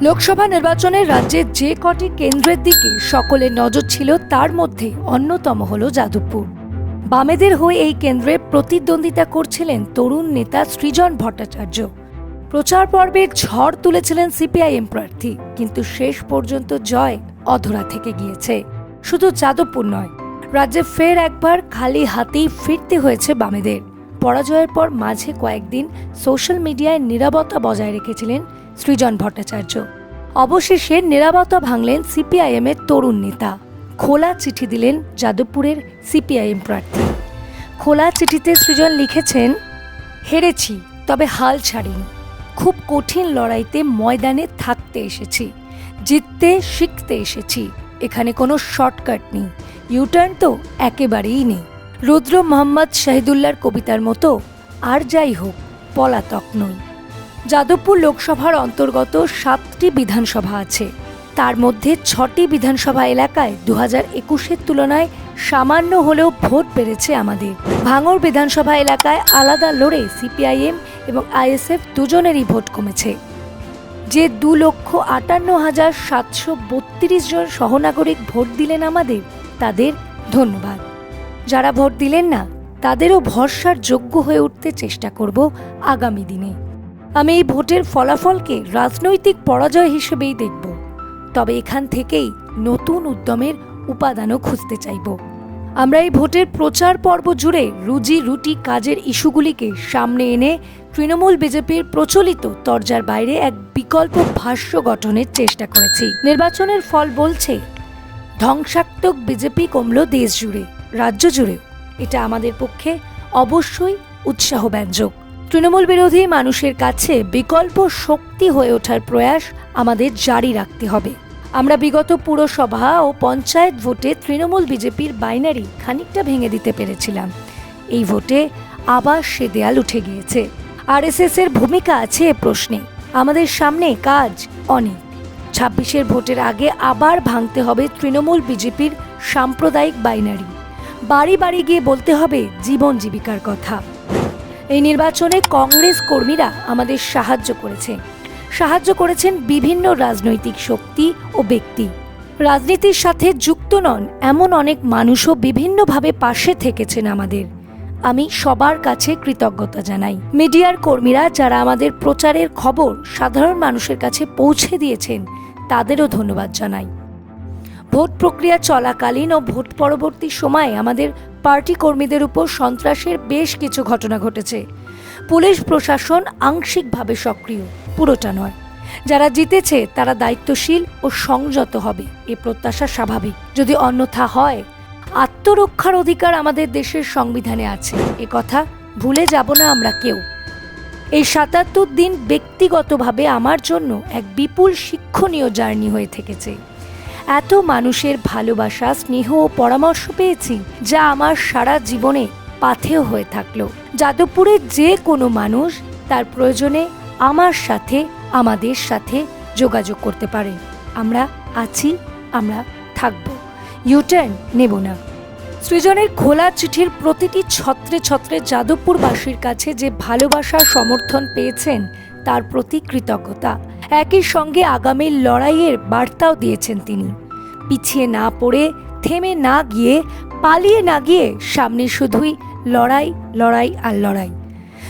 লোকসভা নির্বাচনে রাজ্যের যে কটি কেন্দ্রের দিকে সকলের নজর ছিল তার মধ্যে অন্যতম হল যাদবপুর। বামেদের হয়ে এই কেন্দ্রে প্রতিদ্বন্দ্বিতা করছিলেন তরুণ নেতা সৃজন ভট্টাচার্য। প্রচার পর্বের ঝড় তুলেছিলেন সিপিআইএম প্রার্থী, কিন্তু শেষ পর্যন্ত জয় অধরা থেকে গিয়েছে। শুধু যাদবপুর নয়, রাজ্যে ফের একবার খালি হাতেই ফিরতে হয়েছে বামেদের। পরাজয়ের পর মাঝে কয়েকদিন সোশ্যাল মিডিয়ায় নীরবতা বজায় রেখেছিলেন সৃজন ভট্টাচার্য। অবশেষে নীরবতা ভাঙলেন সিপিআইএম এর তরুণ নেতা। খোলা চিঠি দিলেন যাদবপুরের সিপিআইএম প্রার্থী। খোলা চিঠিতে সৃজন লিখেছেন, হেরেছি তবে হাল ছাড়িনি। খুব কঠিন লড়াইতে ময়দানে থাকতে এসেছি, জিততে শিখতে এসেছি। এখানে কোনো শর্টকাট নেই, ইউটার্ন তো একেবারেই নেই। রুদ্র মোহাম্মদ শহীদুল্লাহর কবিতার মতো আর যাই হোক, পলাতক নই। যাদবপুর লোকসভার অন্তর্গত 7টি বিধানসভা আছে। তার মধ্যে 6টি বিধানসভা এলাকায় 2021-এর তুলনায় সামান্য হলেও ভোট বেড়েছে আমাদের। ভাঙড় বিধানসভা এলাকায় আলাদা লড়ে সিপিআইএম এবং আইএসএফ দুজনেরই ভোট কমেছে। যে 2,58,732 জন সহনাগরিক ভোট দিলেন আমাদের, তাদের ধন্যবাদ। যারা ভোট দিলেন না, তাদেরও ভরসার যোগ্য হয়ে উঠতে চেষ্টা করব আগামী দিনে। আমি এই ভোটের ফলাফলকে রাজনৈতিক পরাজয় হিসেবেই দেখব, তবে এখান থেকেই নতুন উদ্যমের উপাদানও খুঁজতে চাইব। আমরা এই ভোটের প্রচার পর্ব জুড়ে রুজি রুটি কাজের ইস্যুগুলিকে সামনে এনে তৃণমূল বিজেপির প্রচলিত তরজার বাইরে এক বিকল্প ভাষ্য গঠনের চেষ্টা করেছি। নির্বাচনের ফল বলছে, ধ্বংসাত্মক বিজেপি কমল দেশ জুড়ে, রাজ্য জুড়েও। এটা আমাদের পক্ষে অবশ্যই উৎসাহব্যঞ্জক। তৃণমূল বিরোধী মানুষের কাছে বিকল্প শক্তি হয়ে ওঠার প্রয়াস আমাদের জারি রাখতে হবে। আমরা বিগত পুরসভা ও পঞ্চায়েত ভোটে তৃণমূল বিজেপির বাইনারি খানিকটা ভেঙে দিতে পেরেছিলাম। এই ভোটে আবার সে দেয়াল উঠে গিয়েছে। আরএসএস এর ভূমিকা আছে এ প্রশ্নে। আমাদের সামনে কাজ অনেক। 26-এর ভোটের আগে আবার ভাঙতে হবে তৃণমূল বিজেপির সাম্প্রদায়িক বাইনারি। বাড়ি বাড়ি গিয়ে বলতে হবে জীবন জীবিকার কথা। এই নির্বাচনে কংগ্রেস কর্মীরা আমাদের সাহায্য করেছেন বিভিন্ন রাজনৈতিক শক্তি ও ব্যক্তি। রাজনীতির সাথে যুক্ত নন এমন অনেক মানুষও বিভিন্নভাবে পাশে থেকেছেন আমাদের। আমি সবার কাছে কৃতজ্ঞতা জানাই। মিডিয়ার কর্মীরা যারা আমাদের প্রচারের খবর সাধারণ মানুষের কাছে পৌঁছে দিয়েছেন, তাদেরও ধন্যবাদ জানাই। ভোট প্রক্রিয়া চলাকালীন ও ভোট পরবর্তী সময়ে আমাদের পার্টি কর্মীদের উপর সন্ত্রাসের বেশ কিছু ঘটনা ঘটেছে। পুলিশ প্রশাসন আংশিকভাবে সক্রিয়, পুরোটা নয়। যারা জিতেছে তারা দায়িত্বশীল ও সংযত হবে, এ প্রত্যাশা স্বাভাবিক। যদি অন্যথা হয়, আত্মরক্ষার অধিকার আমাদের দেশের সংবিধানে আছে, এ কথা ভুলে যাব না আমরা কেউ। এই 77 দিন ব্যক্তিগতভাবে আমার জন্য এক বিপুল শিক্ষণীয় জার্নি হয়ে থেকেছে। এত মানুষের ভালোবাসা, স্নেহ ও পরামর্শ পেয়েছি, যা আমার সারা জীবনে পাথেয় হয়ে থাকলো। যাদবপুরের যে কোনো মানুষ তার প্রয়োজনে আমার সাথে, আমাদের সাথে যোগাযোগ করতে পারে। আমরা আছি, আমরা থাকব, ইউটার্ন নেব না। সৃজনের খোলা চিঠির প্রতিটি ছত্রে ছত্রে যাদবপুরবাসীর কাছে যে ভালোবাসার সমর্থন পেয়েছেন, তার প্রতি কৃতজ্ঞতা। একই সঙ্গে আগামী লড়াইয়ের বার্তাও দিয়েছেন তিনি। পিছিয়ে না পড়ে, থেমে না গিয়ে, পালিয়ে না গিয়ে সামনে শুধুই লড়াই, লড়াই আর লড়াই।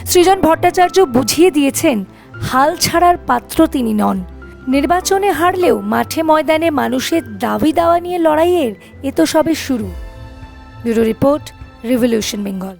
সৃজন ভট্টাচার্য বুঝিয়ে দিয়েছেন, হাল ছাড়ার পাত্র তিনি নন। নির্বাচনে হারলেও মাঠে ময়দানে মানুষের দাবি দাওয়া নিয়ে লড়াইয়ের এ তো সবে শুরু। Bureau report, revolution Bengal.